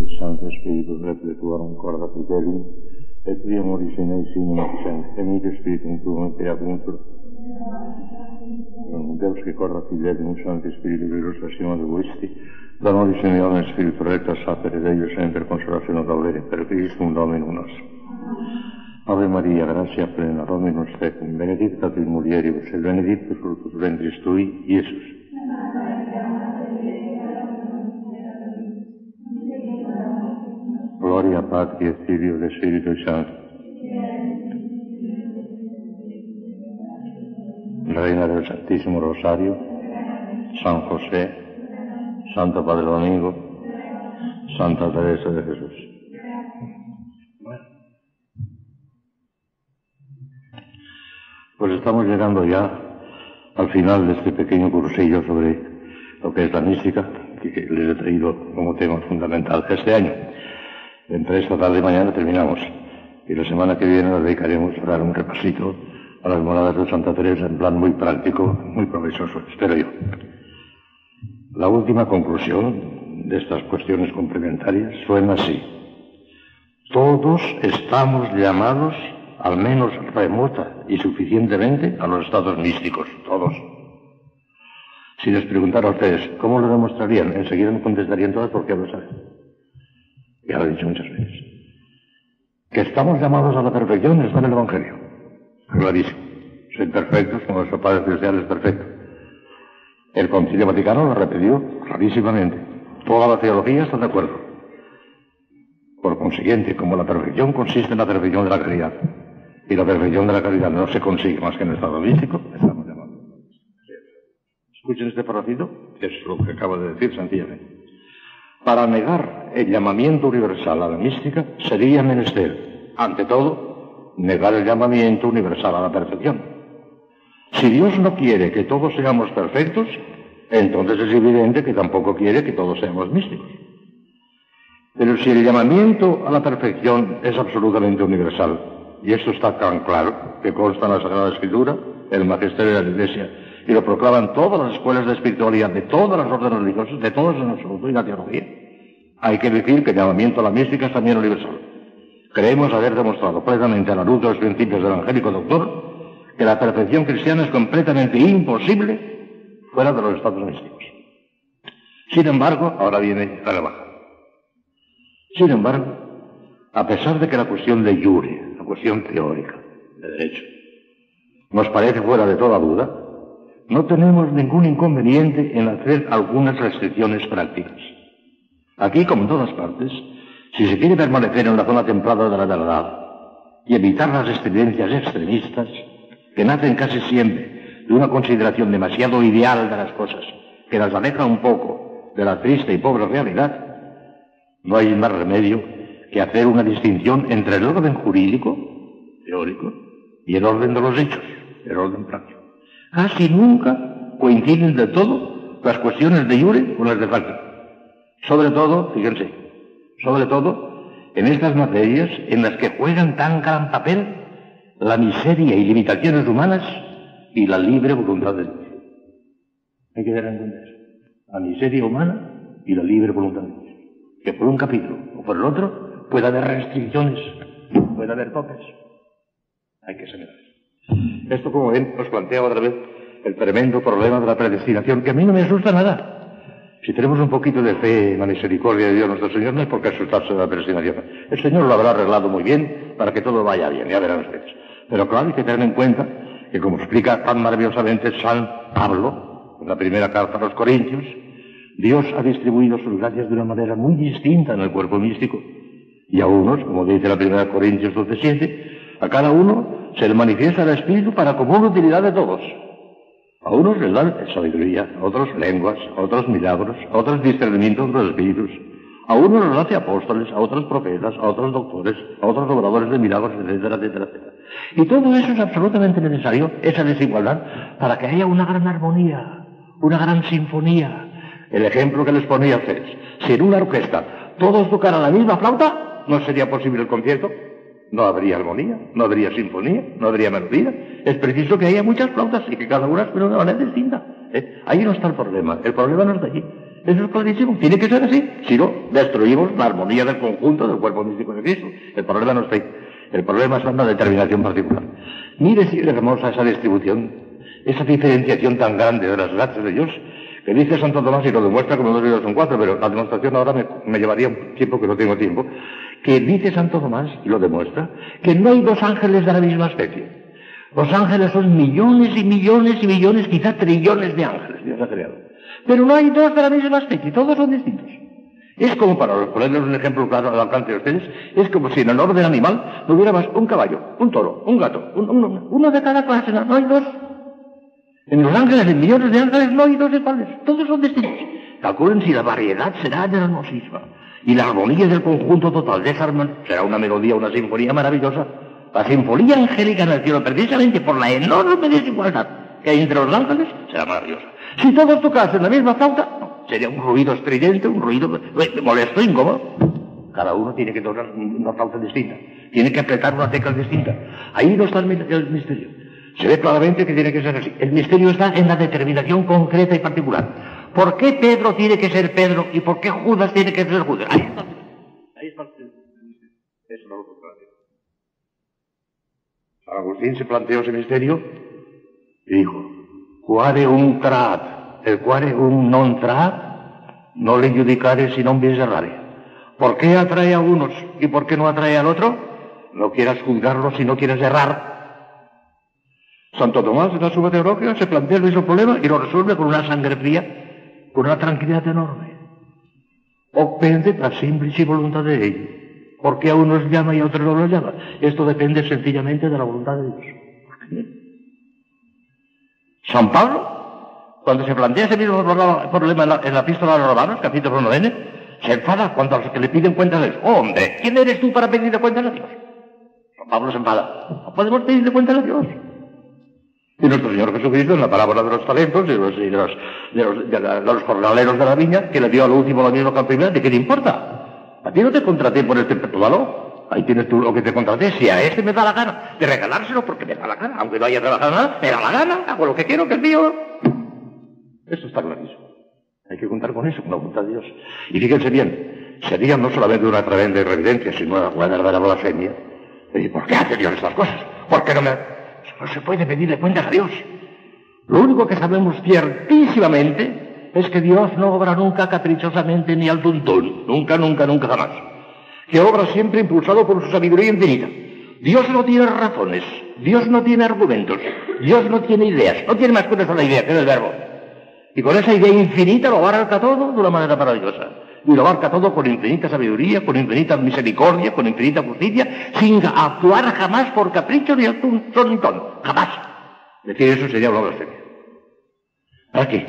il Santo Spirito Reflettuarum Corda Fratelli, et qui amoris in ei sinum accent, et mite Spiritum tuum et creatuntur. Deus que corda Fidelium Sancti Spiritus Virus Asima de Vuisti, damoris in eonem Spiritu Recta sapere Deus sempre consolazione davvero per Christum Dominum nostrum. Ave Maria, gratia plena, Dominus tecum, benedicta tu in mulieribus, et benedictus fructus ventris tui, Iesus. Gloria Patri et Filio et Spiritus Sancti. Reina del Santísimo Rosario, San José, Santo Padre Domingo, Santa Teresa de Jesús. Pues estamos llegando ya al final de este pequeño cursillo sobre lo que es la mística, que les he traído como tema fundamental este año. Entre esta tarde y mañana terminamos, y la semana que viene nos dedicaremos a dar un repasito a las moradas de Santa Teresa en plan muy práctico, muy provechoso, espero yo. La última conclusión de estas cuestiones complementarias suena así: todos estamos llamados, al menos remota y suficientemente, a los estados místicos, todos. Si les preguntara a ustedes cómo lo demostrarían, enseguida me contestarían todas porque lo saben. Ya lo he dicho muchas veces. Que estamos llamados a la perfección está en el Evangelio. Clarísimo. Soy perfectos como vuestro Padre Celestial es perfecto. El Concilio Vaticano lo repetió clarísimamente. Toda la teología está de acuerdo. Por consiguiente, como la perfección consiste en la perfección de la caridad, y la perfección de la caridad no se consigue más que en el estado místico, estamos llamados. Escuchen este parrafito, que es lo que acabo de decir sencillamente. Para negar el llamamiento universal a la mística sería menester, ante todo, negar el llamamiento universal a la perfección. Si Dios no quiere que todos seamos perfectos, entonces es evidente que tampoco quiere que todos seamos místicos. Pero si el llamamiento a la perfección es absolutamente universal, y esto está tan claro que consta en la Sagrada Escritura, el magisterio de la Iglesia, y lo proclaman todas las escuelas de espiritualidad de todas las órdenes religiosas, de todas en absoluto, y la teología, hay que decir que el llamamiento a la mística es también universal. Creemos haber demostrado plenamente a la luz de los principios del evangélico doctor que la perfección cristiana es completamente imposible fuera de los estados místicos. Sin embargo, ahora viene la rebaja. Sin embargo, a pesar de que la cuestión de iure, la cuestión teórica de derecho, nos parece fuera de toda duda, no tenemos ningún inconveniente en hacer algunas restricciones prácticas. Aquí, como en todas partes, si se quiere permanecer en la zona templada de la verdad y evitar las estridencias extremistas que nacen casi siempre de una consideración demasiado ideal de las cosas, que las aleja un poco de la triste y pobre realidad, no hay más remedio que hacer una distinción entre el orden jurídico, teórico, y el orden de los hechos, el orden práctico. Casi nunca coinciden de todo las cuestiones de iure con las de facto. Sobre todo, fíjense, sobre todo en estas materias en las que juegan tan gran papel la miseria y limitaciones humanas y la libre voluntad de Dios. Hay que dar en cuenta eso. La miseria humana y la libre voluntad de Dios. Que por un capítulo o por el otro puede haber restricciones, puede haber topes. Hay que saber eso. Esto, como ven, nos plantea otra vez el tremendo problema de la predestinación, que a mí no me asusta nada. Si tenemos un poquito de fe en la misericordia de Dios nuestro Señor, no hay por qué asustarse de la predestinación. El Señor lo habrá arreglado muy bien para que todo vaya bien, ya verán ustedes. Pero claro, hay que tener en cuenta que, como explica tan maravillosamente San Pablo, en la primera carta a los Corintios, Dios ha distribuido sus gracias de una manera muy distinta en el cuerpo místico. Y a unos, como dice la primera Corintios 12:7, a cada uno se le manifiesta el Espíritu para común utilidad de todos. A unos les dan sabiduría, a otros lenguas, a otros milagros, a otros discernimientos de los espíritus. A unos los hace apóstoles, a otros profetas, a otros doctores, a otros obradores de milagros, etcétera, etcétera, etcétera. Y todo eso es absolutamente necesario, esa desigualdad, para que haya una gran armonía, una gran sinfonía. El ejemplo que les ponía a ustedes: si en una orquesta todos tocaran la misma flauta, ¿no sería posible el concierto? No habría armonía, no habría sinfonía, no habría melodía. Es preciso que haya muchas flautas y que cada una suene de una manera distinta. Ahí no está el problema no está allí. Eso es clarísimo. Tiene que ser así. Si no, destruimos la armonía del conjunto del cuerpo místico de Cristo. El problema no está ahí. El problema es una determinación particular. Mire si es hermosa esa distribución, esa diferenciación tan grande de las gracias de Dios, que dice Santo Tomás y lo demuestra como 2 y 2 son 4, pero la demostración ahora me llevaría un tiempo que no tengo tiempo, que dice Santo Tomás, y lo demuestra, que no hay 2 ángeles de la misma especie. Los ángeles son millones y millones y millones, quizá trillones de ángeles Dios ha creado. Pero no hay 2 de la misma especie, todos son distintos. Es como, para ponerles un ejemplo claro al alcance de ustedes, es como si en el orden animal no hubiera más un caballo, un toro, un gato, uno de cada clase, no hay 2. En los ángeles, en millones de ángeles, no hay 2 iguales, todos son distintos. Calculen si la variedad será hermosísima, y la armonía del conjunto total de esa armonía será una melodía, una sinfonía maravillosa. La sinfonía angélica en el cielo, precisamente por la enorme desigualdad que hay entre los ángeles, será maravillosa. Si todos tocasen la misma flauta, no, sería un ruido estridente, un ruido molesto, incómodo. Cada uno tiene que tocar una flauta distinta, tiene que apretar una tecla distinta. Ahí no está el misterio. Se ve claramente que tiene que ser así. El misterio está en la determinación concreta y particular. ¿Por qué Pedro tiene que ser Pedro y por qué Judas tiene que ser Judas? Ahí está. Ahí está el misterio. Eso no lo puedo decir. San Agustín se planteó ese misterio y dijo: quare un trat, el quare un non trat, no le judicare si non bis errare. ¿Por qué atrae a unos y por qué no atrae al otro? No quieras juzgarlo si no quieres errar. Santo Tomás en la Suma Teológica se plantea el mismo problema y lo resuelve con una sangre fría, con una tranquilidad enorme. Depende la simplice voluntad de ellos. ¿Por qué a unos llama y a otros no los llama? Esto depende sencillamente de la voluntad de Dios. San Pablo, cuando se plantea ese mismo problema en la Epístola a los Romanos, capítulo 9, se enfada cuando a los que le piden cuentas de Dios. ¡Hombre! ¿Quién eres tú para pedirle cuentas a Dios? San Pablo se enfada. No podemos pedirle cuentas a Dios. Y nuestro Señor Jesucristo, en la parábola de los talentos y de los jornaleros de la viña, que le dio al último lo mismo que al primero, ¿de qué te importa? A ti no te contraté por este valor. Ahí tienes tú lo que te contraté. Si a este me da la gana de regalárselo, porque me da la gana, aunque no haya trabajado nada, me da la gana, hago lo que quiero, que es mío. Eso está clarísimo. Hay que contar con eso, con la voluntad de Dios. Y fíjense bien, sería no solamente una tremenda irreverencia, sino una verdadera blasfemia. ¿Y por qué hace Dios estas cosas? ¿Por qué no me...? No se puede pedirle cuentas a Dios. Lo único que sabemos ciertísimamente es que Dios no obra nunca caprichosamente ni al tuntún. Nunca, nunca, nunca, jamás. Que obra siempre impulsado por su sabiduría infinita. Dios no tiene razones. Dios no tiene argumentos. Dios no tiene ideas. No tiene más que una sola idea, que es el verbo. Y con esa idea infinita lo abarca todo de una manera maravillosa. Y lo abarca todo con infinita sabiduría, con infinita misericordia, con infinita justicia, sin actuar jamás por capricho ni al ton. Jamás. Decir eso sería una blasfemia. ¿Para qué?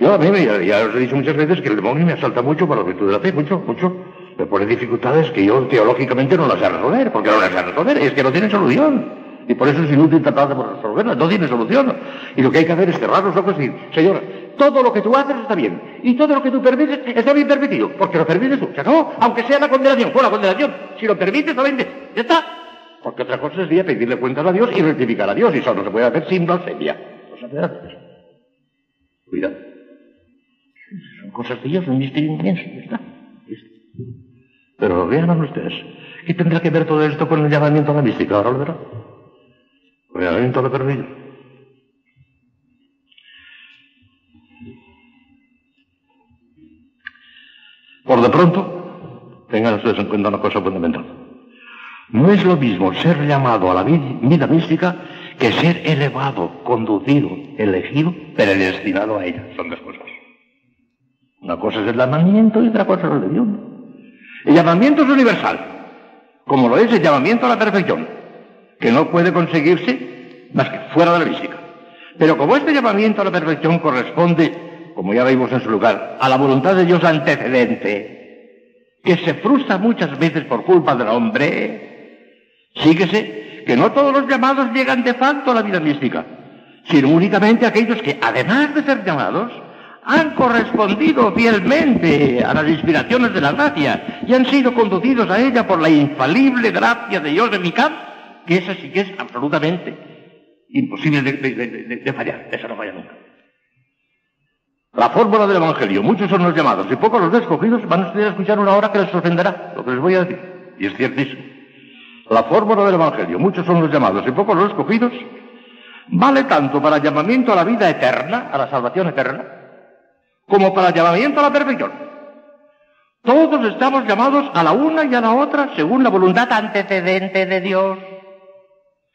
Yo a mí ya os he dicho muchas veces que el demonio me asalta mucho por la virtud de la fe, mucho. Me pone dificultades que yo teológicamente no las sé resolver. ¿Por qué no las sé resolver? Es que no tienen solución. Y por eso es inútil tratar de resolverlas, no tiene solución. Y lo que hay que hacer es cerrar los ojos y decir: Señor, todo lo que tú haces está bien, y todo lo que tú permites está bien permitido, porque lo permites tú. Se acabó, aunque sea la condenación, fue la condenación. Si lo permites, lo vendes. Ya está. Porque otra cosa sería pedirle cuentas a Dios y rectificar a Dios, y eso no se puede hacer sin blasfemia. No se puede hacer eso. Cuidado. Son cosas de Dios, un misterio inmenso, ya está. Pero vean ustedes, ¿qué tendrá que ver todo esto con el llamamiento a la mística? Ahora lo verán. Con el llamamiento a la perdido. Por de pronto, tengan ustedes en cuenta una cosa fundamental. No es lo mismo ser llamado a la vida mística que ser elevado, conducido, elegido, predestinado a ella. Son 2 cosas. Una cosa es el llamamiento y otra cosa es la elección. El llamamiento es universal, como lo es el llamamiento a la perfección, que no puede conseguirse más que fuera de la mística. Pero como este llamamiento a la perfección corresponde, como ya vimos en su lugar, a la voluntad de Dios antecedente, que se frustra muchas veces por culpa del hombre, síguese que no todos los llamados llegan de facto a la vida mística, sino únicamente aquellos que, además de ser llamados, han correspondido fielmente a las inspiraciones de la gracia y han sido conducidos a ella por la infalible gracia de Dios de Micam, que esa sí que es absolutamente imposible de fallar. Esa no falla nunca. La fórmula del Evangelio, muchos son los llamados y pocos los escogidos, van a estudiar a escuchar una hora que les sorprenderá lo que les voy a decir. Y es ciertísimo. La fórmula del Evangelio, muchos son los llamados y pocos los escogidos, vale tanto para el llamamiento a la vida eterna, a la salvación eterna, como para el llamamiento a la perfección. Todos estamos llamados a la una y a la otra según la voluntad antecedente de Dios.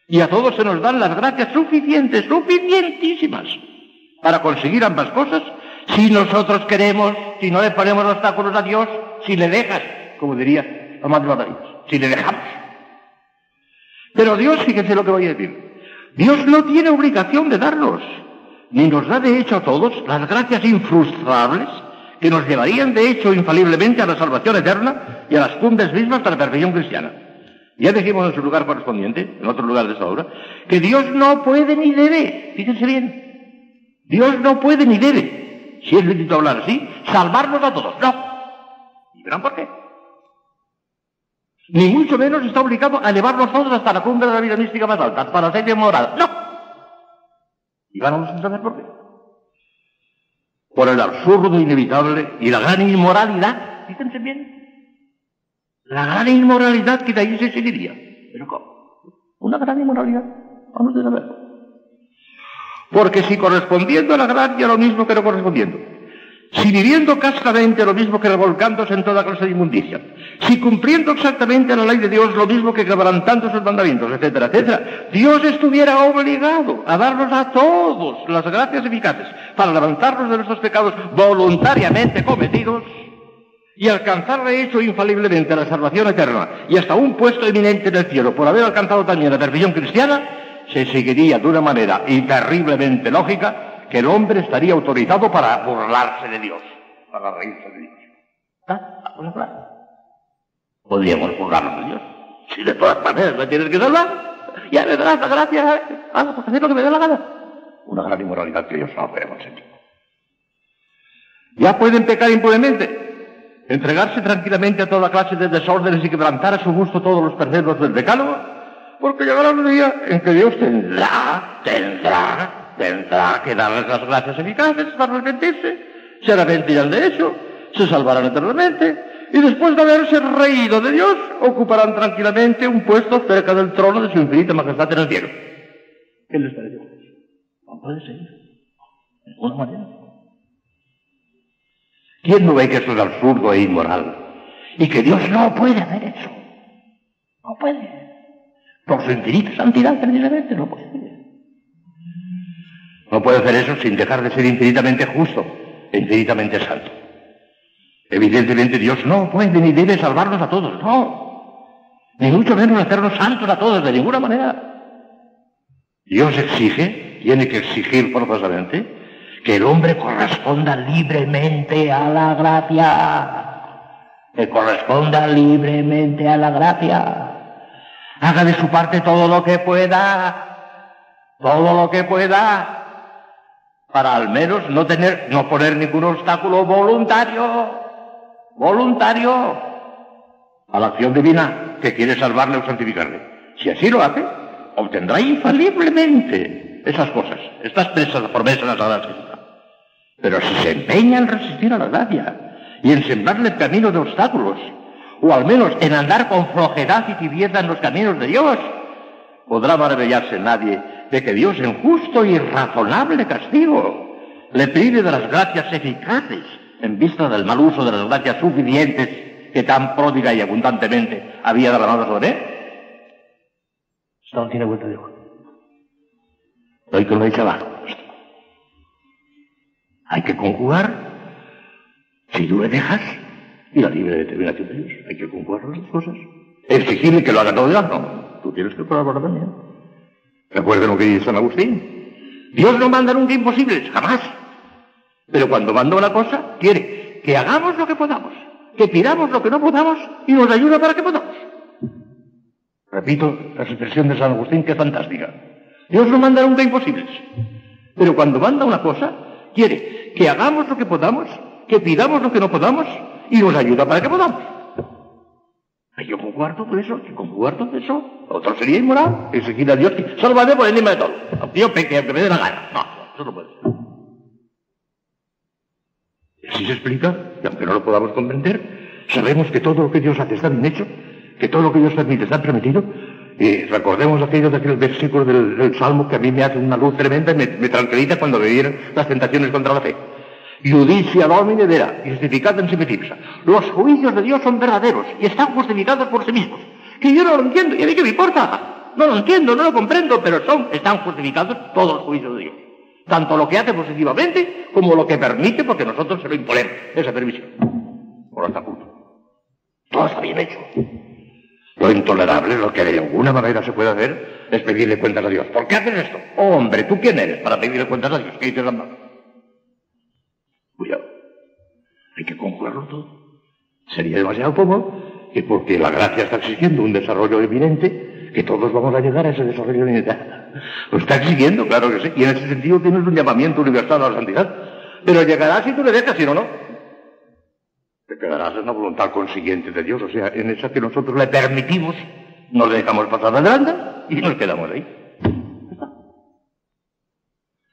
Y a todos se nos dan las gracias suficientes, suficientísimas, para conseguir ambas cosas, si nosotros queremos, si no le ponemos obstáculos a Dios, si le dejas, como diría Amado Maravillas, si le dejamos. Pero Dios, fíjense lo que voy a decir, Dios no tiene obligación de darnos, ni nos da de hecho a todos las gracias infrustrables que nos llevarían de hecho infaliblemente a la salvación eterna y a las cumbres mismas de la perfección cristiana. Ya dijimos en su lugar correspondiente, en otro lugar de esta obra, que Dios no puede ni debe, fíjense bien, Dios no puede ni debe, si es lícito hablar así, salvarnos a todos, no. ¿Y verán por qué? Ni mucho menos está obligado a elevarnos todos hasta la cumbre de la vida mística más alta, para ser demorada, no. Y vamos a saber por qué. Por el absurdo inevitable y la gran inmoralidad, fíjense bien, la gran inmoralidad que de ahí se seguiría. ¿Pero cómo? Una gran inmoralidad, vamos a saberlo. Porque si correspondiendo a la gracia lo mismo que no correspondiendo, si viviendo castamente lo mismo que revolcándose en toda clase de inmundicia, si cumpliendo exactamente la ley de Dios lo mismo que quebrantando sus mandamientos, etcétera, etcétera, Dios estuviera obligado a darnos a todos las gracias eficaces para levantarnos de nuestros pecados voluntariamente cometidos y alcanzar de hecho infaliblemente la salvación eterna y hasta un puesto eminente en el cielo por haber alcanzado también la perfección cristiana, se seguiría de una manera terriblemente lógica que el hombre estaría autorizado para burlarse de Dios, para reírse de Dios. ¿Ah? Podríamos burlarnos de Dios. Si de todas maneras me tienes que salvar, ya me darás la gracia, hago por hacer lo que me dé la gana. Una gran inmoralidad que Dios no puede consentir. Ya pueden pecar impunemente, entregarse tranquilamente a toda clase de desórdenes y quebrantar a su gusto todos los preceptos del decálogo, porque llegará un día en que Dios tendrá que darles las gracias eficaces para arrepentirse, se arrepentirán de eso, se salvarán eternamente, y después de haberse reído de Dios, ocuparán tranquilamente un puesto cerca del trono de su infinita majestad en el cielo. ¿Qué les parece? No puede ser, de ninguna manera. ¿Quién no ve que eso es absurdo e inmoral? Y que Dios no puede hacer eso. No puede. Por su infinita santidad, precisamente, no puede. No puede hacer eso sin dejar de ser infinitamente justo e infinitamente santo. Evidentemente Dios no puede ni debe salvarnos a todos, no. Ni mucho menos hacernos santos a todos, de ninguna manera. Dios exige, tiene que exigir forzosamente, que el hombre corresponda libremente a la gracia. Que corresponda libremente a la gracia. Haga de su parte todo lo que pueda, para al menos no poner ningún obstáculo voluntario a la acción divina que quiere salvarle o santificarle. Si así lo hace, obtendrá infaliblemente esas cosas, estas promesas de la Sagrada Escritura. Pero si se empeña en resistir a la gracia y en sembrarle camino de obstáculos, o al menos en andar con flojedad y tibieza en los caminos de Dios, podrá maravillarse nadie de que Dios en justo y razonable castigo le prive de las gracias eficaces en vista del mal uso de las gracias suficientes que tan pródiga y abundantemente había derramado sobre él. Esto no tiene vuelta de hoja. Hay que lo echa abajo. Hay que conjugar, si tú le dejas, y la libre determinación de Dios. Hay que conjugar las dos cosas. Exigirle que lo haga todo de no. Tú tienes que colaborar también. Recuerden lo que dice San Agustín. Dios no manda nunca imposibles, jamás. Pero cuando manda una cosa, quiere que hagamos lo que podamos, que pidamos lo que no podamos y nos ayuda para que podamos. Repito la expresión de San Agustín, que es fantástica. Dios no manda nunca imposibles. Pero cuando manda una cosa, quiere que hagamos lo que podamos, que pidamos lo que no podamos y nos ayuda para que podamos. Hay que conjugar todo eso, Otro sería inmoral, exigir a Dios que sálvame por encima de todo. Aunque yo peque, aunque me dé la gana. No, eso no puede ser. Y así se explica, y aunque no lo podamos comprender, sabemos que todo lo que Dios hace está bien hecho, que todo lo que Dios permite está permitido. Y recordemos aquello de aquel versículo del Salmo que a mí me hace una luz tremenda y me tranquiliza cuando me vienen las tentaciones contra la fe. Judicia domine vera, justificad en sí misma. Los juicios de Dios son verdaderos y están justificados por sí mismos. Que yo no lo entiendo, y a mí que me importa. No lo entiendo, no lo comprendo, pero están justificados todos los juicios de Dios. Tanto lo que hace positivamente como lo que permite, porque nosotros se lo imponemos, esa permisión. Por hasta punto. Todo está bien hecho. Lo intolerable, lo que de alguna manera se puede hacer, es pedirle cuentas a Dios. ¿Por qué haces esto? Oh, hombre, ¿tú quién eres para pedirle cuentas a Dios? ¿Qué dices, hermano? Cuidado. Hay que conjugarlo todo. Sería demasiado poco que porque la gracia está exigiendo un desarrollo eminente, que todos vamos a llegar a ese desarrollo eminente. Lo está exigiendo, claro que sí. Y en ese sentido tienes un llamamiento universal a la santidad. Pero llegará si tú le dejas, si no, no. Te quedarás en la voluntad consiguiente de Dios, o sea, en esa que nosotros le permitimos, no le dejamos pasar adelante y nos quedamos ahí.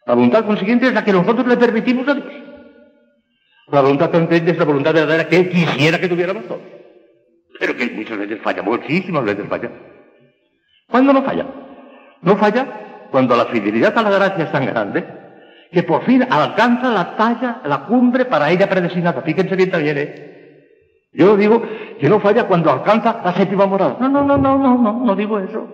La voluntad consiguiente es la que nosotros le permitimos a Dios. La voluntad consciente es la voluntad verdadera que Él quisiera que tuviéramos todos. Pero que muchas veces falla, muchísimas veces falla. ¿Cuándo no falla? No falla cuando la fidelidad a la gracia es tan grande que por fin alcanza la talla, la cumbre para ella predestinada. Fíjense bien también, Yo digo que no falla cuando alcanza la séptima morada. No digo eso.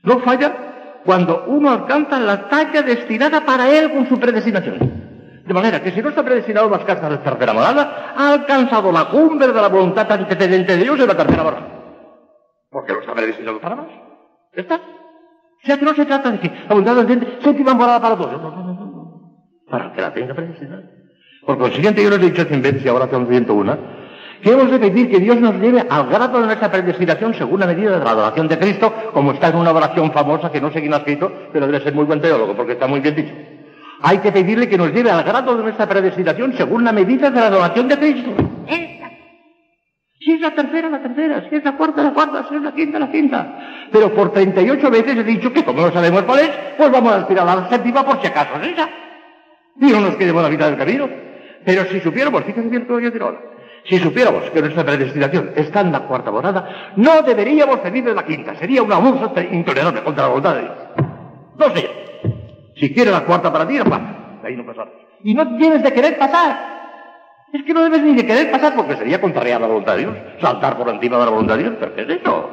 No falla cuando uno alcanza la talla destinada para él con su predestinación. De manera que si no está predestinado a las casas de tercera morada, ha alcanzado la cumbre de la voluntad antecedente de Dios en la tercera morada. Porque no está predestinado para más. ¿Ya está? O sea que no se trata de que la voluntad antecedente séptima morada para todos. No. Para que la tenga predestinada. Por consiguiente, yo les he dicho 100 veces y ahora tengo 101, que hemos de pedir que Dios nos lleve al grado de nuestra predestinación según la medida de la adoración de Cristo, como está en una oración famosa que no sé quién ha escrito, pero debe ser muy buen teólogo porque está muy bien dicho. Hay que pedirle que nos lleve al grado de nuestra predestinación según la medida de la adoración de Cristo. Esta. Si es la tercera. Si es la cuarta, si es la quinta. Pero por 38 veces he dicho que como no sabemos cuál es, pues vamos a aspirar a la séptima por si acaso es esa. Y no nos quedemos a la mitad del camino. Pero si supiéramos, fíjense bien lo que voy a decir ahora, si supiéramos que nuestra predestinación está en la cuarta morada, no deberíamos pedirle la quinta. Sería un abuso intolerable contra la voluntad de Dios. No sé. Si quieres la cuarta para ti, la pasa. De ahí no pasar. Y no tienes de querer pasar. Es que no debes ni de querer pasar porque sería contrariar la voluntad de Dios. Saltar por encima de la voluntad de Dios. ¿Pero qué es eso?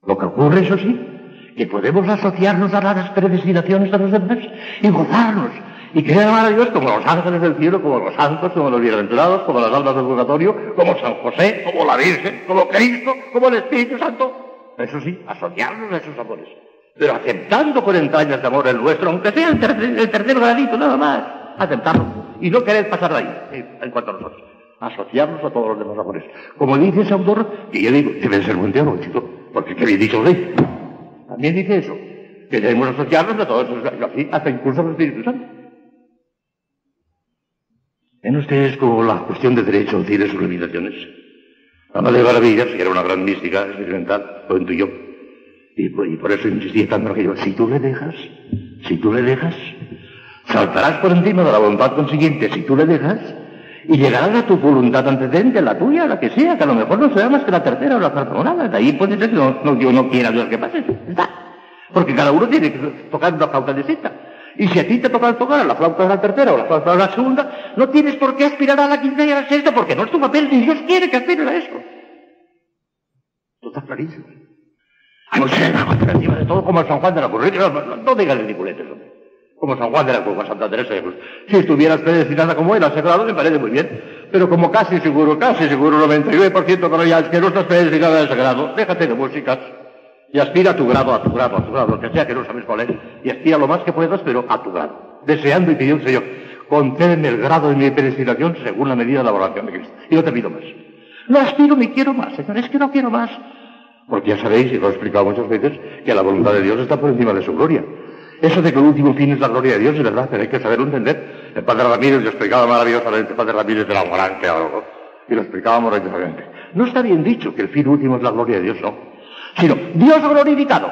Lo que ocurre, eso sí, que podemos asociarnos a las predestinaciones de los demás y gozarnos. Y querer amar a Dios como los ángeles del cielo, como los santos, como los bienaventurados, como las almas del purgatorio, como San José, como la Virgen, como Cristo, como el Espíritu Santo. Eso sí, asociarnos a esos amores. Pero aceptando con entrañas de amor el nuestro, aunque sea el tercer gradito, nada más, aceptarlo. Y no querer pasar de ahí, en cuanto a nosotros. Asociarnos a todos los demás amores. Como dice ese autor, que yo digo, debe ser buen teólogo, chico, porque qué bien dicho lo dice. También dice eso, que debemos asociarnos a todos esos, así, hasta incluso al Espíritu Santo. En ustedes como la cuestión de derecho tiene sus limitaciones. La Madre Maravillas, que era una gran mística experimental, lo intuyó. Y por eso insistía tanto en aquello. Si tú le dejas, saltarás por encima de la voluntad consiguiente, si tú le dejas, y llegarás a tu voluntad antecedente, la tuya, la que sea, que a lo mejor no sea más que la tercera o la cuarta morada. De ahí puede ser que yo no quiera Dios que pase. Está. Porque cada uno tiene que tocar una flauta distinta. Y si a ti te toca tocar la flauta de la tercera o la flauta de la segunda, no tienes por qué aspirar a la quinta y a la sexta, porque no es tu papel, ni Dios quiere que aspires a eso. Esto está clarísimo. No sé, por encima de todo, como San Juan de la Cruz. No digas ridiculetes, hombre. Como San Juan de la Cruz, Santa Teresa de Cruz. Si estuvieras predestinada como él, asegurado, me parece muy bien. Pero como casi seguro, 99%, pero ya es que no estás predestinada a ese grado, déjate de músicas. Y aspira a tu grado, lo que sea que no sabes cuál es. Y aspira lo más que puedas, pero a tu grado. Deseando y pidiendo, Señor, concédeme el grado de mi predestinación según la medida de la oración de Cristo. Y no te pido más. No aspiro ni quiero más, Señor, es que no quiero más. Porque ya sabéis, y lo he explicado muchas veces, que la voluntad de Dios está por encima de su gloria. Eso de que el último fin es la gloria de Dios, es verdad, pero hay que saberlo entender. El Padre Ramírez lo explicaba maravillosamente, el Padre Ramírez de la Morán, que algo, y lo explicaba maravillosamente. No está bien dicho que el fin último es la gloria de Dios, no. Sino Dios glorificado.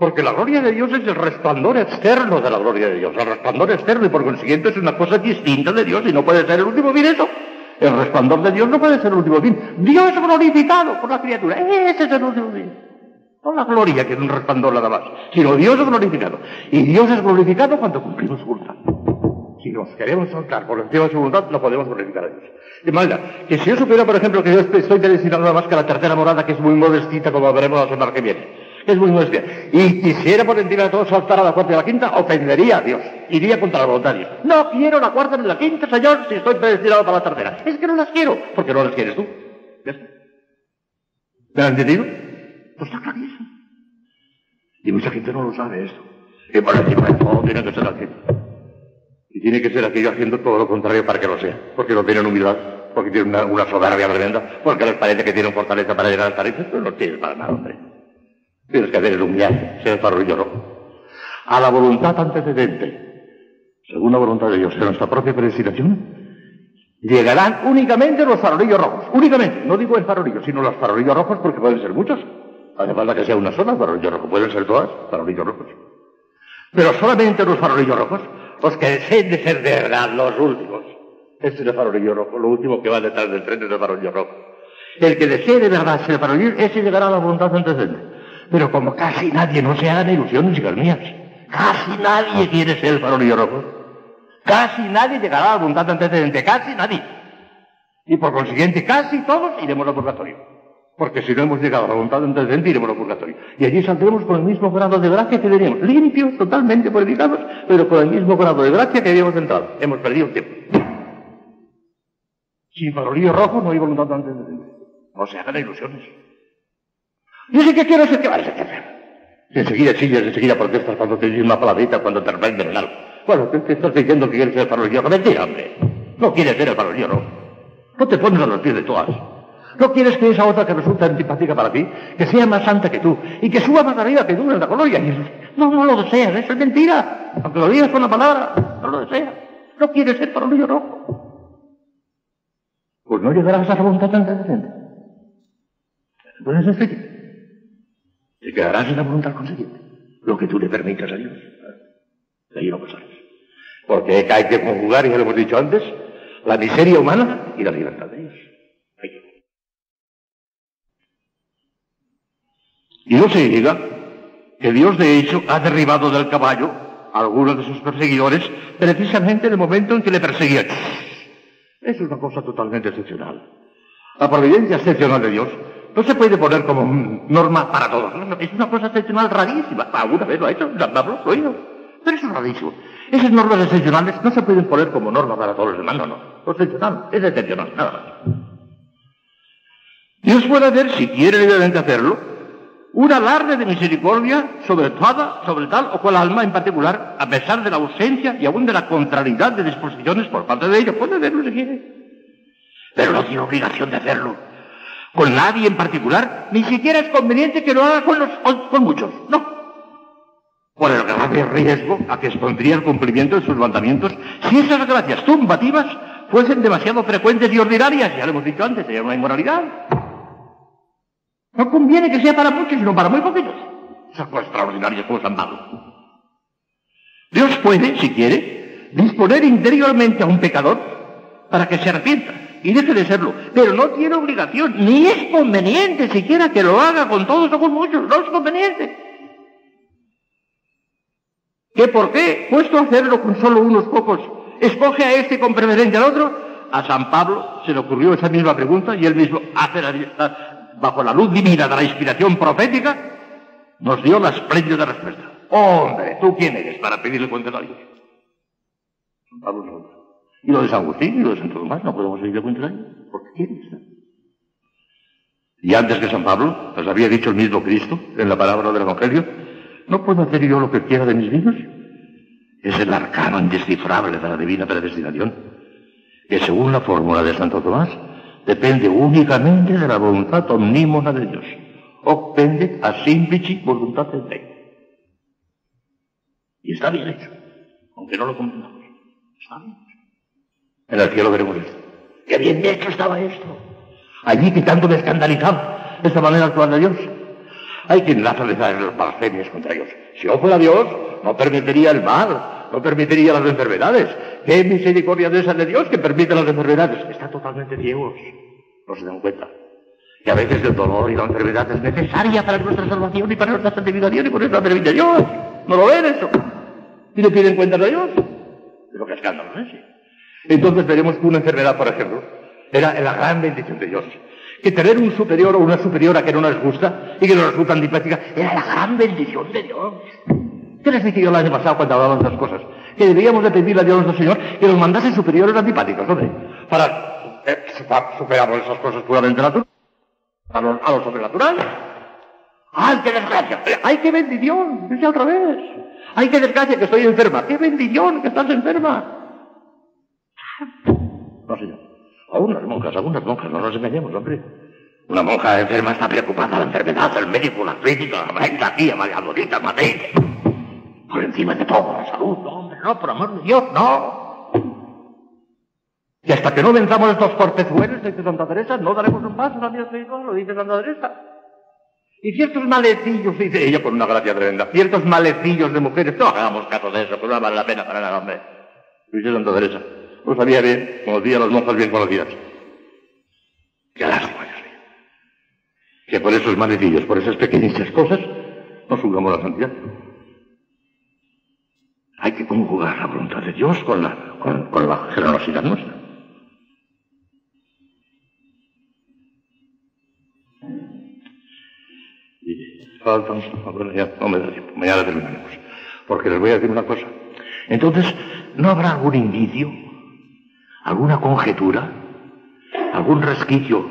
Porque la gloria de Dios es el resplandor externo de la gloria de Dios, el resplandor externo, y por consiguiente es una cosa distinta de Dios y no puede ser el último fin eso. El resplandor de Dios no puede ser el último fin. Dios glorificado por la criatura, ese es el último fin. No la gloria, que es un resplandor nada más, sino Dios es glorificado. Y Dios es glorificado cuando cumplimos su voluntad. Si nos queremos saltar por encima de su voluntad, no podemos glorificar a Dios. De manera que si yo supiera, por ejemplo, que yo estoy predestinado nada más que a la tercera morada, que es muy modestita, como veremos la semana que viene, es muy modestita, y quisiera por encima de todo saltar a la cuarta y a la quinta, ofendería a Dios, iría contra la voluntad de Dios. No quiero la cuarta ni la quinta, Señor, si estoy predestinado para la tercera. Es que no las quiero, porque no las quieres tú. ¿Ya está? ¿Me has entendido? Pues está clarísimo. Y mucha gente no lo sabe esto. Y por encima de todo tiene que ser aquello. Y tiene que ser aquello haciendo todo lo contrario para que lo sea. Porque no tienen humildad, porque tienen una soberbia tremenda, porque les parece que tienen fortaleza para llegar al tarifas, pero no tienes para nada, hombre. Tienes que hacer el humillarse, ser el farolillo rojo. A la voluntad antecedente, según la voluntad de Dios, en nuestra propia predestinación, llegarán únicamente los farolillos rojos. Únicamente, no digo el farolillo, sino los farolillos rojos, porque pueden ser muchos. Hace falta que sea una sola farolillo rojo, pueden ser todas farolillos rojos. Pero solamente los farolillos rojos, los que deseen de ser de verdad los últimos. Este es el farolillo rojo, lo último que va detrás del tren es el farolillo rojo. El que desee de verdad ser farolillo, ese llegará a la voluntad antecedente. Pero como casi nadie, no se hagan ilusiones, hijas mías, casi nadie quiere ser el farolillo rojo. Casi nadie llegará a la voluntad antecedente, casi nadie. Y por consiguiente, casi todos iremos al purgatorio. Porque si no hemos llegado a la voluntad antecedente, iremos al purgatorio. Y allí saldremos con el mismo grado de gracia que teníamos, limpios, totalmente purificados, pero con el mismo grado de gracia que habíamos entrado. Hemos perdido el tiempo. Sin farolillo rojo no hay voluntad antecedente. No se hagan ilusiones. Yo sé que quiero ser que vale a hacer. Enseguida chillas, enseguida protestas cuando te dicen una palabrita, cuando te reprenden en algo. Bueno, te estás diciendo que quieres ser el farolillo rojo. Mentira, hombre. No quieres ser el farolillo rojo. No te pones a los pies de todas. No quieres que esa otra que resulta antipática para ti, que sea más santa que tú, y que suba más arriba que tú en la gloria. No lo deseas, eso es mentira. Aunque lo digas con la palabra, no lo deseas. No quieres ser farolillo rojo. Pues no llegarás a esa voluntad antecedente. Puedes decir. Te quedarás en la voluntad consiguiente, lo que tú le permitas a Dios. De ahí no pasarás. Porque hay que conjugar, ya lo hemos dicho antes, la miseria humana y la libertad de Dios. Y no se diga que Dios, de hecho, ha derribado del caballo a algunos de sus perseguidores precisamente en el momento en que le perseguían. Es una cosa totalmente excepcional. La providencia excepcional de Dios no se puede poner como norma para todos. No, es una cosa excepcional rarísima. Alguna vez lo ha hecho, San Pablo lo ha oído. Pero eso es rarísimo. Esas normas excepcionales no se pueden poner como norma para todos los demás, no. Lo excepcional es excepcional, nada más. Dios puede hacer, si quiere libremente hacerlo, un alarde de misericordia sobre tal o cual alma en particular, a pesar de la ausencia y aún de la contrariedad de disposiciones por parte de ella. Puede hacerlo si quiere. Pero no tiene obligación de hacerlo con nadie en particular, ni siquiera es conveniente que lo haga con muchos, no. Por el grave riesgo a que expondría el cumplimiento de sus mandamientos si esas gracias tumbativas fuesen demasiado frecuentes y ordinarias, ya lo hemos dicho antes, sería una inmoralidad. No conviene que sea para muchos, sino para muy poquitos. Esas cosas extraordinarias como San Pablo. Dios puede, si quiere, disponer interiormente a un pecador para que se arrepienta y deje de serlo, pero no tiene obligación, ni es conveniente siquiera que lo haga con todos o con muchos, no es conveniente. ¿Qué por qué? Puesto a hacerlo con solo unos pocos, escoge a este con preferencia al otro. A San Pablo se le ocurrió esa misma pregunta y él mismo, bajo la luz divina de la inspiración profética, nos dio la espléndida respuesta. Hombre, ¿tú quién eres para pedirle cuentas a Dios? San Pablo no. Y lo de San Agustín y lo de Santo Tomás no podemos pedirle cuentas a Dios. ¿Por qué quieres? Y antes que San Pablo, nos había dicho el mismo Cristo en la palabra del Evangelio, ¿no puedo hacer yo lo que quiera de mis vinos? Es el arcano indescifrable de la divina predestinación, que según la fórmula de Santo Tomás, depende únicamente de la voluntad omnímona de Dios. O pende a simplici voluntatem Dei. Y está bien hecho, aunque no lo comprendamos. Está bien hecho. En el cielo veremos esto. ¡Qué bien hecho estaba esto! Allí que tanto me escandalizaba esta manera actual de Dios. Hay quien lanza blasfemias contra Dios. Si yo fuera Dios, no permitiría el mal, no permitiría las enfermedades. ¿Qué misericordia de esa de Dios que permite las enfermedades? Están totalmente ciegos, no se dan cuenta. Y a veces el dolor y la enfermedad es necesaria para nuestra salvación y para nuestra santificación y por eso la permite Dios. ¿No lo ven eso? ¿Y le piden cuentas a Dios? Es lo que escándalo, ¿no? Sí. Entonces veremos que una enfermedad, por ejemplo, era la gran bendición de Dios. Que tener un superior o una superiora que no nos gusta y que nos resulta antipática era la gran bendición de Dios. ¿Qué les dije yo el año pasado cuando hablaban de esas cosas? Que debíamos de pedirle a Dios nuestro Señor que nos mandase superiores antipáticos, ¿no? Para superamos esas cosas puramente naturales a lo sobrenatural. ¡Ay, qué desgracia! ¡Ay, qué bendición! Dice otra vez. ¡Ay, qué desgracia que estoy enferma! ¡Qué bendición que estás enferma! No, señor. Algunas monjas, no nos engañemos, hombre. Una monja enferma está preocupada, la enfermedad, el médico, la crítica, la venga aquí, María Bonita, Matei. Por encima de todo, la salud, no, hombre, no, por amor de Dios, no. Y hasta que no venzamos estos cortezuelos, dice Santa Teresa, no daremos un paso en la vida espiritual, lo dice Santa Teresa. Y ciertos malecillos, dice ella con una gracia tremenda, ciertos malecillos de mujeres, no hagamos caso de eso, que no vale la pena para nada, hombre. Dice Santa Teresa. Lo sabía bien, como decían las monjas bien conocidas. Qué lástima, Dios mío. Que por esos malecillos, por esas pequeñitas cosas, no jugamos la santidad. Hay que conjugar la voluntad de Dios con la generosidad nuestra. Y faltan, bueno, ya no me da tiempo, mañana terminaremos. Porque les voy a decir una cosa. Entonces, ¿no habrá algún indicio, alguna conjetura, algún resquicio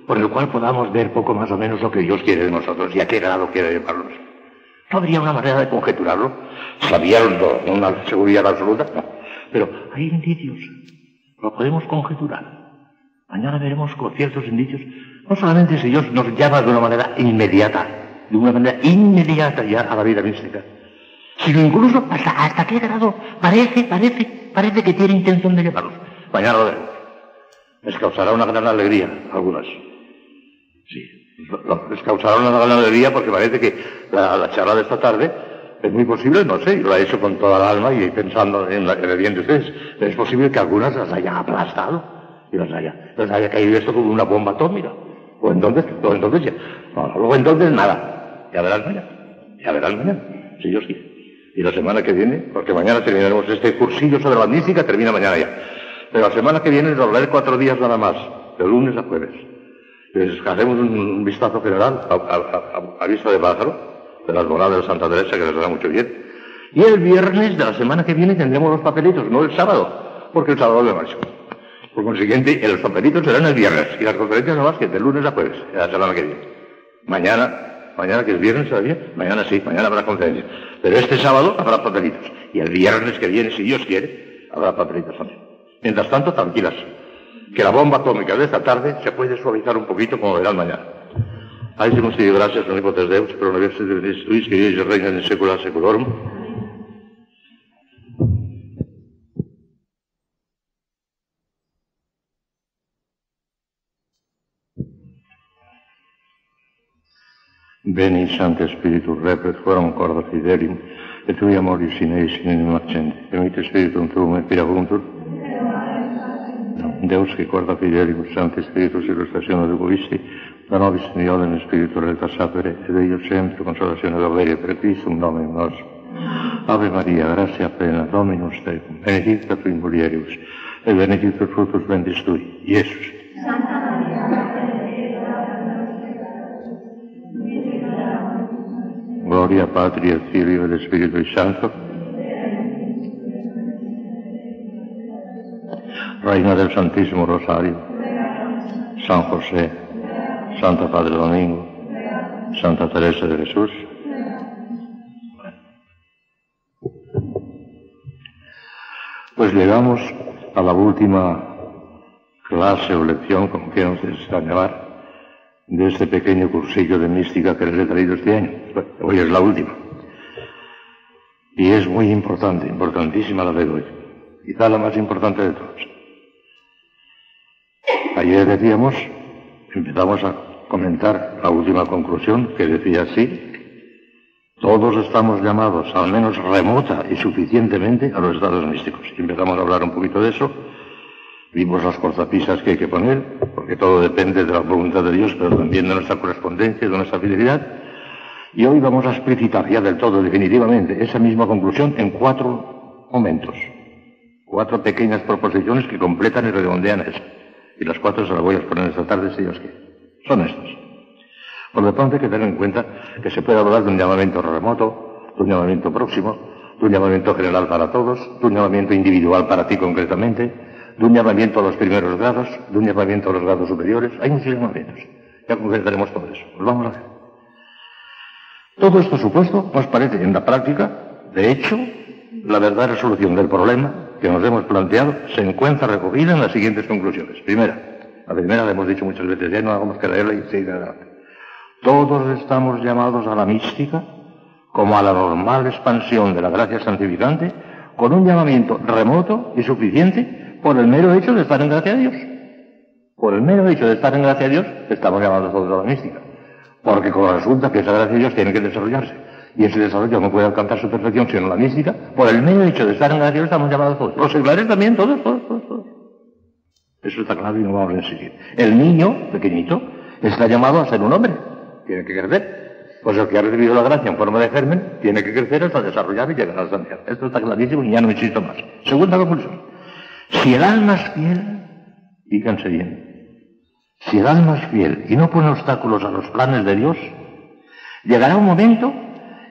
por el cual podamos ver poco más o menos lo que Dios quiere de nosotros y a qué grado quiere llevarnos? ¿No habría una manera de conjeturarlo? ¿Sabíanlo con una seguridad absoluta? No. Pero hay indicios, lo podemos conjeturar. Mañana veremos con ciertos indicios, no solamente si Dios nos llama de una manera inmediata ya a la vida mística, sino incluso hasta qué grado parece que tiene intención de llevarlos. Mañana lo veremos. Les causará una gran alegría a algunas. Sí, les causará una gran alegría porque parece que la charla de esta tarde es muy posible, no sé, yo la he hecho con toda el alma y pensando en el bien de ustedes, pero es posible que algunas las hayan aplastado y les haya caído esto como una bomba atómica. O entonces ya. No, luego entonces nada. Ya verán mañana, si Dios quiere. Y la semana que viene, porque mañana terminaremos este cursillo sobre la mística, termina mañana ya. Pero la semana que viene nos hablaré 4 días nada más, de lunes a jueves. Les haremos un vistazo general a vista de pájaro, de las moradas de Santa Teresa, que les hará mucho bien. Y el viernes de la semana que viene tendremos los papelitos, no el sábado, porque el sábado me marcho. Por consiguiente, los papelitos serán el viernes, y las conferencias no más que de lunes a jueves, de la semana que viene. Mañana que es viernes todavía, mañana sí, mañana habrá conferencias. Pero este sábado habrá papelitos. Y el viernes que viene, si Dios quiere, habrá papelitos también. Mientras tanto, tranquilas, que la bomba atómica de esta tarde se puede suavizar un poquito, como verán mañana. Ahí se nos pide gracias, omnipotens Deus, pero una vez de Jesucristo, que Dios reina en secula seculorum. Veni, Sancte Spiritus, repet forum corda fidelium, et tui amoris in eis in enim accenti, emite Spiritum tuum et pira voluntur. Deus che corda fidelium, Sancte Spiritus, illustrazione decuisti, da nobis niodem Spiritu recta sapere, ed eo sempre consolazione doveria per Christum nomen nostrum. Ave Maria, gratia plena, Dominus tecum, benedicta tu in mulieribus, et benedictus fructus ventris tui, Iesus. Santa Maria, Gloria Patri et Filio et Spiritu Santo. Reina del Santísimo Rosario, San José, Santa Padre Domingo, Santa Teresa de Jesús. Pues llegamos a la última clase o lección, como quieran ustedes llamar, de este pequeño cursillo de mística que les he traído este año. Hoy es la última. Y es muy importante, importantísima la de hoy. Quizá la más importante de todas. Ayer decíamos, empezamos comentar la última conclusión, que decía así: todos estamos llamados, al menos remota y suficientemente, a los estados místicos. Y empezamos a hablar un poquito de eso. Vimos las cortapisas que hay que poner, porque todo depende de la voluntad de Dios, pero también de nuestra correspondencia, de nuestra fidelidad. Y hoy vamos a explicitar ya del todo, definitivamente, esa misma conclusión en 4 momentos. 4 pequeñas proposiciones que completan y redondean eso. Y las 4 se las voy a exponer esta tarde, si Dios quiere. Son estas. Por lo tanto, hay que tener en cuenta que se puede hablar de un llamamiento remoto, de un llamamiento próximo, de un llamamiento general para todos, de un llamamiento individual para ti concretamente, de un llamamiento a los primeros grados, de un llamamiento a los grados superiores. Hay muchos llamamientos. Ya concretaremos todo eso. Pues vamos a ver. Todo esto supuesto nos parece en la práctica, de hecho, la verdadera solución del problema que nos hemos planteado se encuentra recogida en las siguientes conclusiones. La primera la hemos dicho muchas veces, ya no hagamos que leerla y seguir adelante. Todos estamos llamados a la mística como a la normal expansión de la gracia santificante, con un llamamiento remoto y suficiente por el mero hecho de estar en gracia a Dios. Por el mero hecho de estar en gracia a Dios, estamos llamados todos a la mística. Porque como resulta que esa gracia a Dios tiene que desarrollarse, y ese desarrollo no puede alcanzar su perfección sino la mística, por el mero hecho de estar en gracia a Dios estamos llamados todos. Los seglares también, todos. Eso está claro y no vamos a insistir. El niño, pequeñito, está llamado a ser un hombre. Tiene que crecer. Pues el que ha recibido la gracia en forma de germen, tiene que crecer hasta desarrollar y llegar a la santidad. Esto está clarísimo y ya no insisto más. Segunda conclusión. Si el alma es fiel, fíjense bien, si el alma es fiel y no pone obstáculos a los planes de Dios, llegará un momento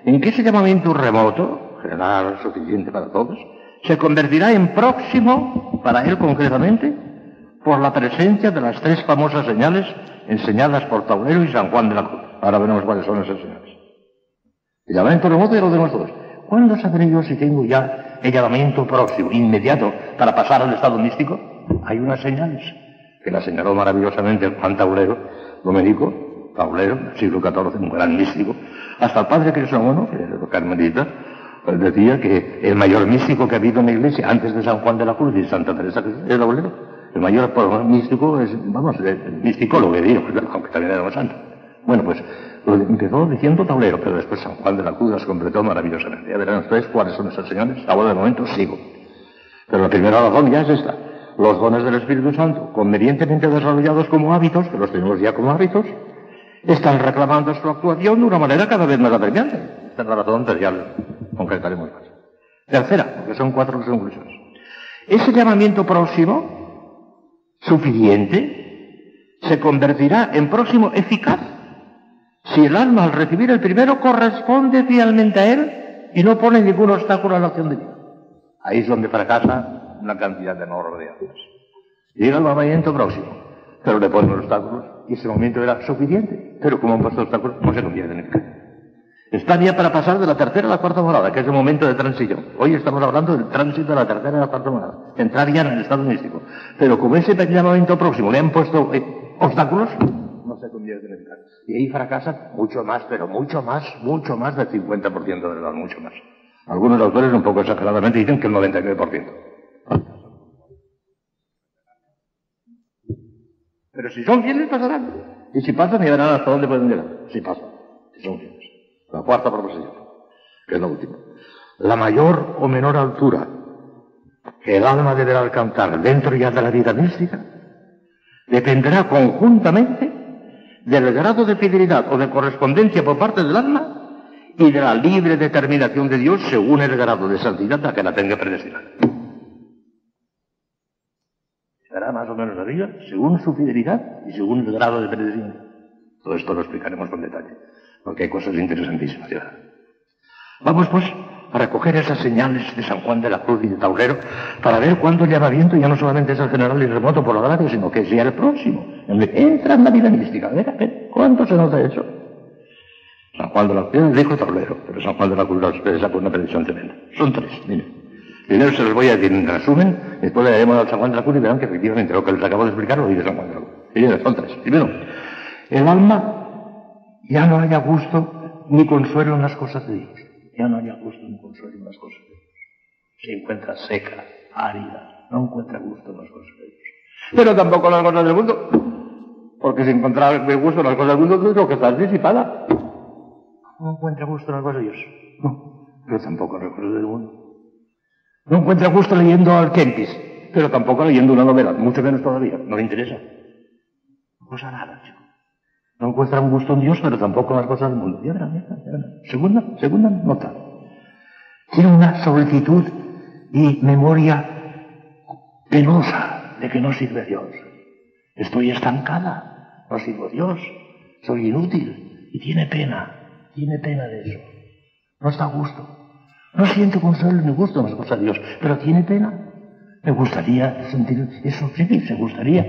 en que ese llamamiento remoto, general, suficiente para todos, se convertirá en próximo, para él concretamente, por la presencia de las 3 famosas señales enseñadas por Taulero y San Juan de la Cruz. Ahora veremos cuáles son esas señales. El llamamiento remoto ya lo tenemos todos. ¿Cuándo sabré yo si tengo ya el llamamiento próximo, inmediato, para pasar al estado místico? Hay unas señales que la señaló maravillosamente Juan Taulero, dominico, Taulero, del siglo XIV, un gran místico. Hasta el padre Crisogono, que era carmelita, decía que el mayor místico que ha habido en la Iglesia, antes de San Juan de la Cruz y Santa Teresa de Taulero, el mayor místico es, el misticólogo, digo, aunque también era más santo. Bueno, pues lo empezó diciendo Taulero, pero después San Juan de la Cruz las completó maravillosamente. Ya verán ustedes cuáles son esas señales. Ahora de momento sigo. Pero la primera razón ya es esta. Los dones del Espíritu Santo, convenientemente desarrollados como hábitos, que los tenemos ya como hábitos, están reclamando su actuación de una manera cada vez más apremiante. Esta es la razón, pero ya lo concretaremos más. Tercera, porque son 4 conclusiones. Ese llamamiento próximo, suficiente, se convertirá en próximo eficaz si el alma al recibir el primero corresponde fielmente a él y no pone ningún obstáculo a la acción de Dios. Ahí es donde fracasa una cantidad enorme de almas. Llega el llamamiento próximo, pero le ponen obstáculos y ese momento era suficiente, pero como han puesto obstáculos no se convierte en eficaz. Está ya para pasar de la tercera a la cuarta morada, que es el momento de transición. Hoy estamos hablando del tránsito de la tercera a la cuarta morada, entrar ya en el estado místico. Pero como ese llamamiento próximo le han puesto obstáculos, no se convierte en eficaz. Y ahí fracasa mucho más, pero mucho más del 50% de edad, mucho más. Algunos autores, un poco exageradamente, dicen que el 99%. Pero si son fieles, pasarán. Y si pasan, ya verán hasta dónde pueden llegar. Si pasan, si son fieles. La cuarta proposición, que es la última. La mayor o menor altura que el alma deberá alcanzar dentro ya de la vida mística dependerá conjuntamente del grado de fidelidad o de correspondencia por parte del alma y de la libre determinación de Dios según el grado de santidad a que la tenga predestinada. Será más o menos arriba según su fidelidad y según el grado de predestinación. Todo esto lo explicaremos con detalle, porque hay cosas interesantísimas. ¿Ya? Vamos, pues, a recoger esas señales de San Juan de la Cruz y de Taulero para ver cuándo el llamamiento ya no solamente es el general y remoto por la gracia, sino que es ya el próximo. Entra en la vida mística. A ver, ¿cuánto se nota eso? San Juan de la Cruz dijo Taulero, pero San Juan de la Cruz lo expresa por una predicción tremenda. Son 3, miren. Primero se los voy a decir en resumen, después le daremos a San Juan de la Cruz y verán que efectivamente lo que les acabo de explicar lo dice San Juan de la Cruz. Miren, son 3. Primero, el alma ya no haya gusto ni consuelo en las cosas de Dios. Ya no haya gusto ni consuelo en las cosas de Dios. Se encuentra seca, árida, no encuentra gusto en las cosas de Dios. Pero tampoco en las cosas del mundo. Porque si encontrar gusto en las cosas del mundo, es lo que estás disipada. No encuentra gusto en las cosas de Dios. No, pero tampoco en las cosas del mundo. No encuentra gusto leyendo al Kempis, pero tampoco leyendo una novela, mucho menos todavía. No le interesa. No pasa nada, chico. No encuentra un gusto en Dios, pero tampoco en las cosas del mundo. Ya verán. Segunda nota. Tiene una solicitud y memoria penosa de que no sirve a Dios. Estoy estancada, no sirvo a Dios, soy inútil. Y tiene pena de eso. No está a gusto. No siente consuelo ni gusto en las cosas de Dios, pero tiene pena. Me gustaría sentir eso, sí, se gustaría.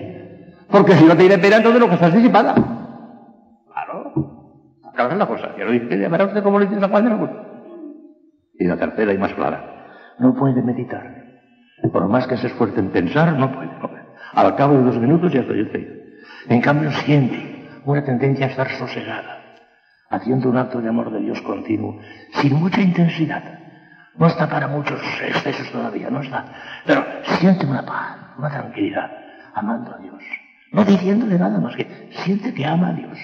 Porque si no tiene pena, entonces lo que estás disipada. Claro. Acaba la cosa. Ya lo dice, ya verá usted cómo le dice San Juan de la Cruz. Y la tercera y más clara. No puede meditar. Por más que se esfuerce en pensar, no puede. Al cabo de 2 minutos ya estoy enseguida. En cambio siente una tendencia a estar sosegada, haciendo un acto de amor de Dios continuo, sin mucha intensidad. No está para muchos excesos todavía, no está. Pero siente una paz, una tranquilidad, amando a Dios. No diciéndole nada más que siente que ama a Dios.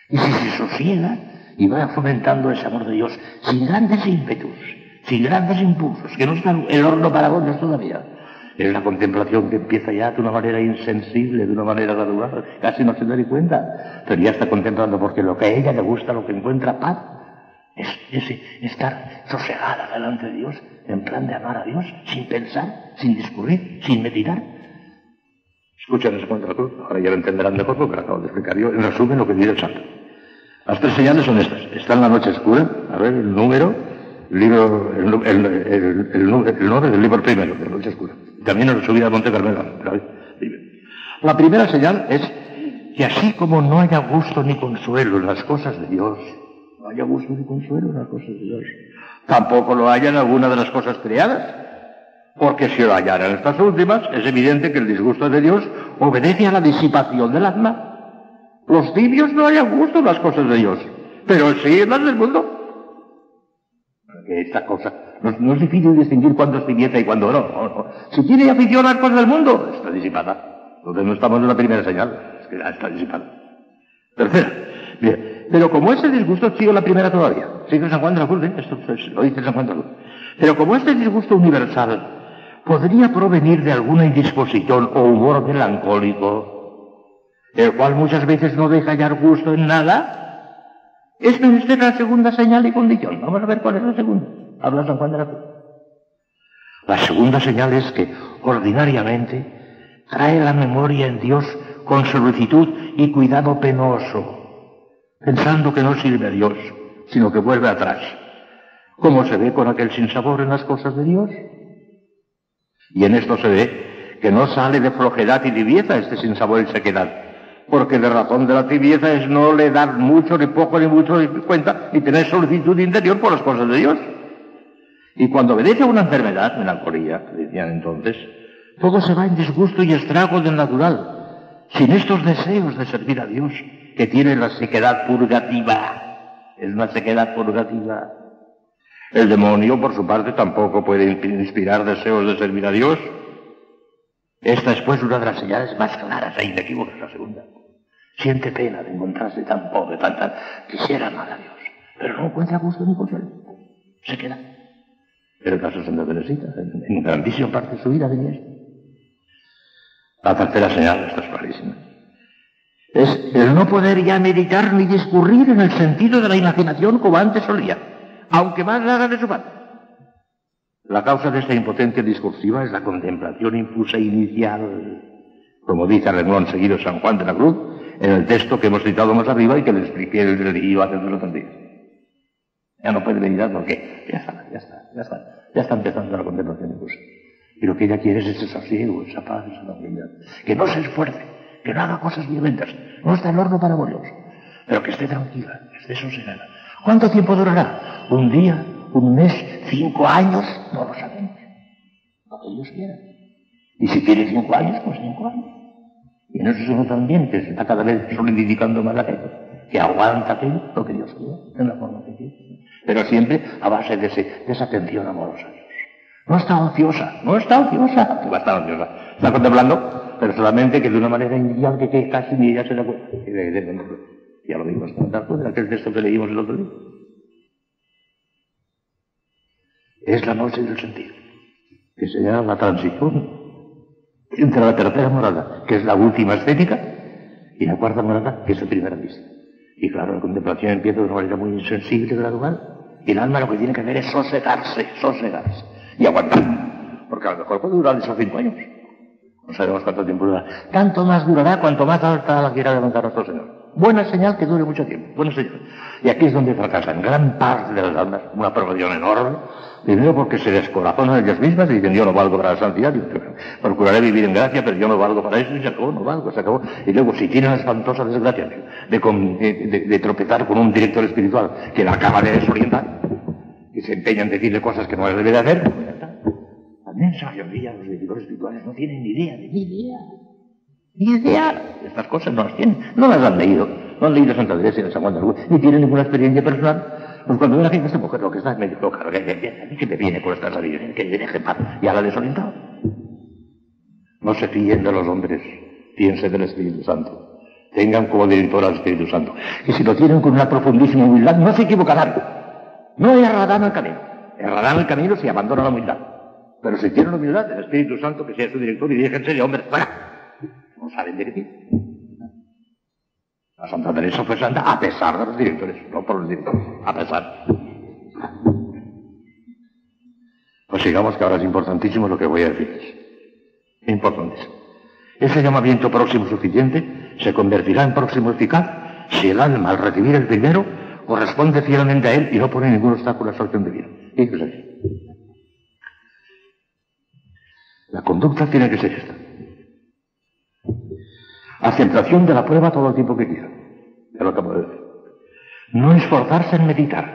Y si se sosiega y va fomentando ese amor de Dios, sin grandes ímpetus, sin grandes impulsos, que no está el horno para bollos todavía. Es la contemplación que empieza ya de una manera insensible, de una manera gradual, casi no se da ni cuenta, pero ya está contemplando porque lo que a ella le gusta, lo que encuentra paz, es estar sosegada delante de Dios, en plan de amar a Dios, sin pensar, sin discurrir, sin meditar. Escuchen ese cuento de la cruz, ahora ya lo entenderán mejor porque lo acabo de explicar yo, en resumen lo que dice el santo. Las 3 señales son estas. Está en la noche oscura, a ver, el número, el nombre del libro primero, de la noche oscura. También en la subida de Monte Carmelo. La primera señal es que así como no haya gusto ni consuelo en las cosas de Dios, no haya gusto ni consuelo en las cosas de Dios, tampoco lo haya en alguna de las cosas creadas. Porque si lo hallara en estas últimas, es evidente que el disgusto de Dios obedece a la disipación del alma. Los tibios no hayan gusto en las cosas de Dios, pero sí en las del mundo. Que esta cosa no es difícil distinguir cuándo es tibieza y cuándo no. Si tiene afición a las cosas del mundo, está disipada. Entonces no estamos en la primera señal, es que ya está disipada. Tercera, bien, pero como ese disgusto sigue la primera todavía, sigue San Juan de la Cruz, esto lo dice San Juan de la Cruz, pero como este disgusto universal podría provenir de alguna indisposición o humor melancólico, el cual muchas veces no deja hallar gusto en nada, esta es la segunda señal y condición. Vamos a ver cuál es la segunda. Habla San Juan de la Cruz. La segunda señal es que ordinariamente trae la memoria en Dios con solicitud y cuidado penoso, pensando que no sirve a Dios, sino que vuelve atrás, como se ve con aquel sinsabor en las cosas de Dios. Y en esto se ve que no sale de flojedad y tibieza este sinsabor y sequedad, porque la razón de la tibieza es no le dar mucho, ni poco, ni mucho, ni cuenta, ni tener solicitud interior por las cosas de Dios. Y cuando obedece a una enfermedad, melancolía, decían entonces, todo se va en disgusto y estrago del natural, sin estos deseos de servir a Dios, que tiene la sequedad purgativa. Es una sequedad purgativa. El demonio, por su parte, tampoco puede inspirar deseos de servir a Dios. Esta es, pues, una de las señales más claras e inequívocas, la segunda. Siente pena de encontrarse tan pobre, tan. Quisiera amar a Dios, pero no encuentra gusto ni consuelo. Se queda. Pero el caso de Santa Teresita, en grandísima parte de su vida venía esto. La tercera señal, esta es clarísima, es el no poder ya meditar ni discurrir en el sentido de la imaginación como antes solía, aunque más haga de su parte. La causa de esta impotencia discursiva es la contemplación infusa inicial, como dice a renglón seguido San Juan de la Cruz, en el texto que hemos citado más arriba y que le expliqué el día hace 2 o 3 días. Ya no puede meditar porque ya está empezando la contemplación infusa. Y lo que ella quiere es ese sosiego, esa paz, esa tranquilidad. Que no se esfuerce, que no haga cosas violentas, no está el horno para bollos, pero que esté tranquila, que esté sosegada. ¿Cuánto tiempo durará? ¿Un día? ¿Un mes? ¿5 años? No lo sabemos. Lo que Dios quiera. Y si quiere 5 años, pues 5 años. Y en eso se nota también que se está cada vez solidificando más la gente, que aguanta aquello, lo que Dios quiere, en la forma que quiere. Pero siempre a base de esa atención amorosa a Dios. No está ociosa, que va a estar ociosa. Está contemplando, pero solamente que de una manera inicial que casi ni ella se da cuenta. Ya lo vimos con aquel texto que leímos el otro día. Es la noche del sentido, que señala la transición entre la tercera morada, que es la última estética, y la cuarta morada, que es la primera vista. Y claro, la contemplación empieza de una manera muy insensible, gradual, y el alma lo que tiene que hacer es sosegarse, y aguantar, porque a lo mejor puede durar esos 5 años. No sabemos cuánto tiempo durará. Tanto más durará cuanto más alta la quiera levantar nuestro Señor. Buena señal que dure mucho tiempo, buena señal. Y aquí es donde fracasan gran parte de las almas, una proporción enorme. Primero porque se descorazonan ellas mismas y dicen, yo no valgo para la santidad, procuraré vivir en gracia, pero yo no valgo para eso, y se acabó, no valgo, se acabó. Y luego, si tienen la espantosa desgracia de tropezar con un director espiritual que la acaba de desorientar, y se empeñan en decirle cosas que no les debe de hacer, pues ya está. La inmensa mayoría de los directores espirituales no tienen ni idea de estas cosas, no las tienen, no las han leído, no han leído Santa Teresa de San Juan de la Cruz, ni tienen ninguna experiencia personal. Pues cuando ven a esta mujer lo que está es medio loca, a mí que me viene con estas sabidurías, que me deje en paz, ya la ha desorientado. No se fíen de los hombres, fíense del Espíritu Santo, tengan como director al Espíritu Santo, y si lo tienen con una profundísima humildad, no se equivocarán, no errarán el camino si abandonan la humildad, pero si tienen humildad, el Espíritu Santo que sea su director y déjense de hombres fuera. No saben dirigir. La Santa Teresa fue santa a pesar de los directores, no por los directores, a pesar. Pues digamos que ahora es importantísimo lo que voy a decirles. Importantísimo. Ese llamamiento próximo suficiente se convertirá en próximo eficaz si el alma, al recibir el primero, corresponde fielmente a él y no pone ningún obstáculo a su acción divina. ¿Y qué es eso? La conducta tiene que ser esta. Aceptación de la prueba todo el tiempo que quiera. Es lo que puedo decir. No esforzarse en meditar.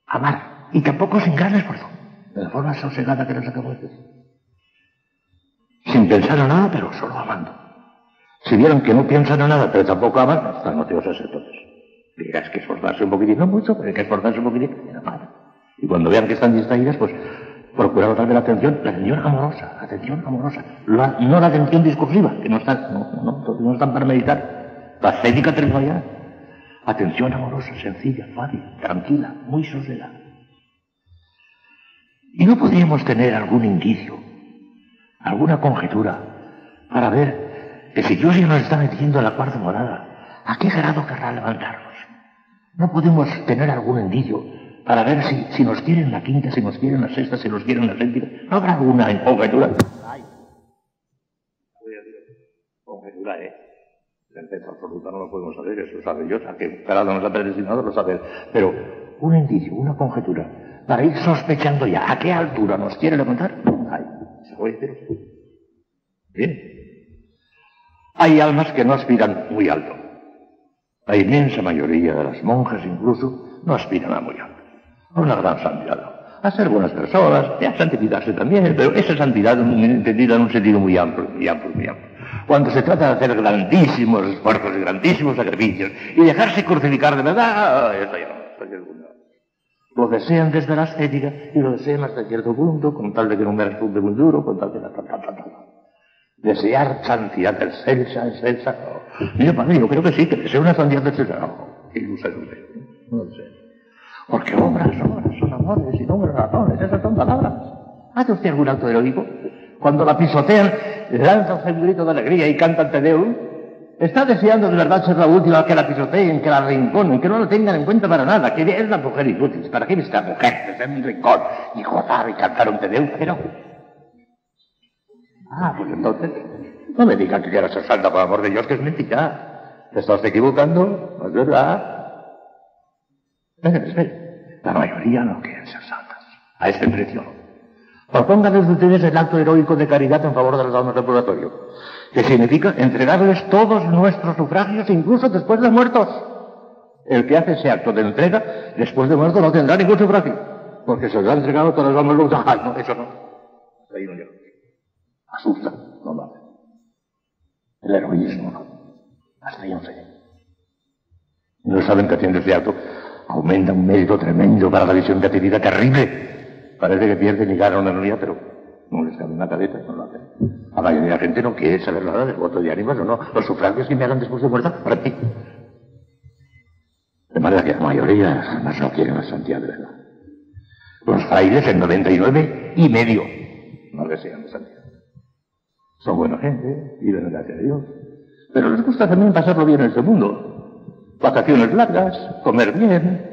Amar. Y tampoco sin gran esfuerzo. De la forma sosegada que les acabo de decir. Sin pensar en nada, pero solo amando. Si vieron que no piensan en nada, pero tampoco aman, no están motivados entonces. Digas que esforzarse un poquitín, no mucho, pero hay que esforzarse un poquitín en amar. Y cuando vean que están distraídas, pues procurar darle la atención amorosa, no la atención discursiva, que no están para meditar. La estética triunfa ya. Atención amorosa, sencilla, fácil, tranquila, muy sosegada. Y no podríamos tener algún indicio, alguna conjetura, para ver que si Dios ya nos está metiendo en la cuarta morada, ¿a qué grado querrá levantarnos? No podemos tener algún indicio para ver si nos quieren la quinta, si nos quieren la sexta, si nos quieren la séptima. ¿No habrá alguna conjetura? Ay. Conjetura, certeza absoluta no lo podemos saber, eso sabe Dios, a qué grado nos ha predestinado lo sabe. Pero un indicio, una conjetura, para ir sospechando ya a qué altura nos quiere levantar, ay, se puede decir. Bien. Hay almas que no aspiran muy alto. La inmensa mayoría de las monjas incluso no aspiran a muy alto. A una gran santidad, a ser buenas personas, y a santificarse también, pero esa santidad entendida en un sentido muy amplio. Cuando se trata de hacer grandísimos esfuerzos y grandísimos sacrificios y dejarse crucificar de verdad, eso ya no. Lo desean desde la estética y lo desean hasta cierto punto, con tal de que no me resulte muy duro, con tal de desear santidad excelsa. No. Mira, para mí, yo creo que sí, que deseo una santidad excelsa. No, ilusa, no lo sé. Porque obras son amores y números razones, esas son palabras. ¿Hace usted algún acto heroico? Cuando la pisotean, lanzan un grito de alegría y cantan Te Deum. Está deseando de verdad ser la última que la pisoteen, que la rinconen, que no la tengan en cuenta para nada, que es la mujer inútil. ¿Para qué es esta mujer que está en un rincón y gozar y cantar un Te Deum? Pero... pues entonces, no me digan que quieras ser santa, por amor de Dios, que es mentira. Te estás equivocando, no es verdad. La mayoría no quieren ser santas, a este precio. Propónganles ustedes el acto heroico de caridad en favor de las almas del purgatorio, que significa entregarles todos nuestros sufragios, incluso después de muertos. El que hace ese acto de entrega, después de muerto, no tendrá ningún sufragio, porque se les ha entregado todas las almas de los... ¡Ay, no, eso no! Hasta ahí no llega. Asusta, no lo hace. El heroísmo, no. Hasta ahí no se llega. No saben que haciendo ese acto aumenta un mérito tremendo para la visión beatífica terrible. Parece que pierden y ganan una unidad, pero No les cabe en la cabeza, no lo hacen. La mayoría de la gente no quiere saber nada del voto de ánimas o no. Los sufragios que me hagan después de muerta, para ti. De manera que la mayoría jamás no quieren la santidad de verdad. Los frailes, el 99,5%, no desean de santidad. Son buena gente, viven gracias a Dios. Pero les gusta también pasarlo bien en este mundo. Vacaciones largas, comer bien.